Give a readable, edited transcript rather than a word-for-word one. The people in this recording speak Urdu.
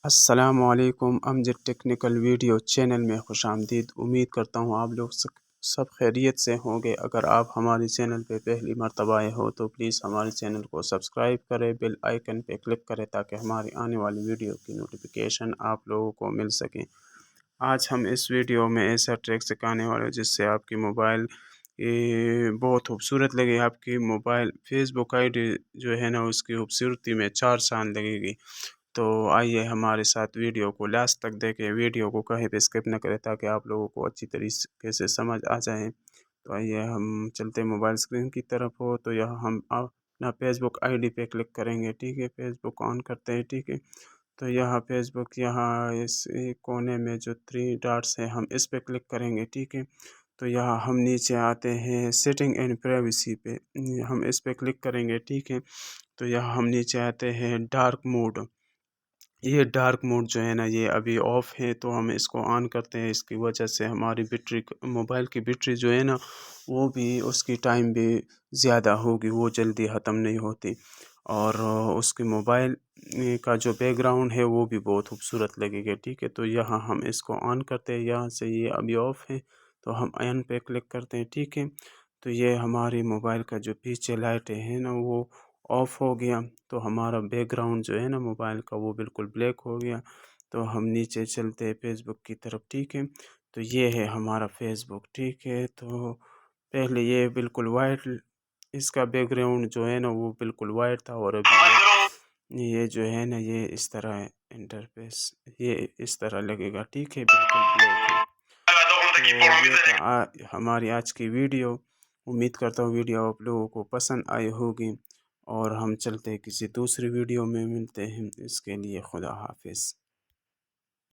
السلام علیکم امجد ٹیکنیکل ویڈیو چینل میں خوش آمدید۔ امید کرتا ہوں آپ لوگ سب خیریت سے ہوں گے۔ اگر آپ ہمارے چینل پہ پہلی مرتبہ آئے ہو تو پلیز ہمارے چینل کو سبسکرائب کریں، بیل آئیکن پہ کلک کریں تاکہ ہماری آنے والی ویڈیو کی نوٹیفیکیشن آپ لوگوں کو مل سکیں۔ آج ہم اس ویڈیو میں ایسا ٹریک سکھانے والے ہیں جس سے آپ کی موبائل بہت خوبصورت لگے۔ آپ کی mobile face book I D جو ہے نا اس کی خوبصورتی میں 4 چاند لگے گی۔ تو آئیے ہمارے ساتھ ویڈیو کو لاسٹ تک دیکھیں، ویڈیو کو کہیں پہ اسکپ نہ کریں تاکہ آپ لوگوں کو اچھی طریقے سے سمجھ آ جائیں۔ تو آئیے ہم چلتے موبائل اسکرین کی طرف ہو تو یہاں ہم اپنا فیس بک آئی ڈی پہ کلک کریں گے، ٹھیک ہے۔ فیس بک آن کرتے ہیں، ٹھیک ہے۔ تو یہاں فیس بک یہاں اس کونے میں جو 3 ڈاٹس ہیں ہم اس پہ کلک کریں گے، ٹھیک ہے۔ تو یہاں ہم نیچے آتے ہیں سیٹنگ اینڈ پرائیویسی پہ، ہم اس پہ کلک کریں گے، ٹھیک ہے۔ تو یہاں ہم نیچے آتے ہیں ڈارک موڈ۔ یہ ڈارک موڈ جو ہے نا یہ ابھی آف ہے تو ہم اس کو آن کرتے ہیں۔ اس کی وجہ سے ہماری موبائل کی بیٹری جو ہے نا وہ بھی اس کی ٹائم بھی زیادہ ہوگی، وہ جلدی ختم نہیں ہوتی، اور اس کی موبائل کا جو بیک گراؤنڈ ہے وہ بھی بہت خوبصورت لگے گا، ٹھیک ہے۔ تو یہاں ہم اس کو آن کرتے ہیں، یہاں سے یہ ابھی آف ہے تو ہم آن پہ کلک کرتے ہیں، ٹھیک ہے۔ تو یہ ہماری موبائل کا جو پیچھے لائٹیں ہیں نا وہ آف ہو گیا، تو ہمارا بیک گراؤنڈ جو ہے نا موبائل کا وہ بالکل بلیک ہو گیا۔ تو ہم نیچے چلتے ہیں فیس بک کی طرف، ٹھیک ہے۔ تو یہ ہے ہمارا فیس بک، ٹھیک ہے۔ تو پہلے یہ بالکل وائٹ، اس کا بیک گراؤنڈ جو ہے نا وہ بالکل وائٹ تھا، اور ابھی یہ جو ہے نا یہ اس طرح ہے انٹرفیس، یہ اس طرح لگے گا، ٹھیک ہے، بالکل بلیک ہے۔ تو یہ تھا ہماری آج کی ویڈیو۔ امید کرتا ہوں ویڈیو آپ لوگوں کو پسند آئی ہوگی، اور ہم چلتے کسی دوسری ویڈیو میں ملتے ہیں۔ اس کے لیے خدا حافظ۔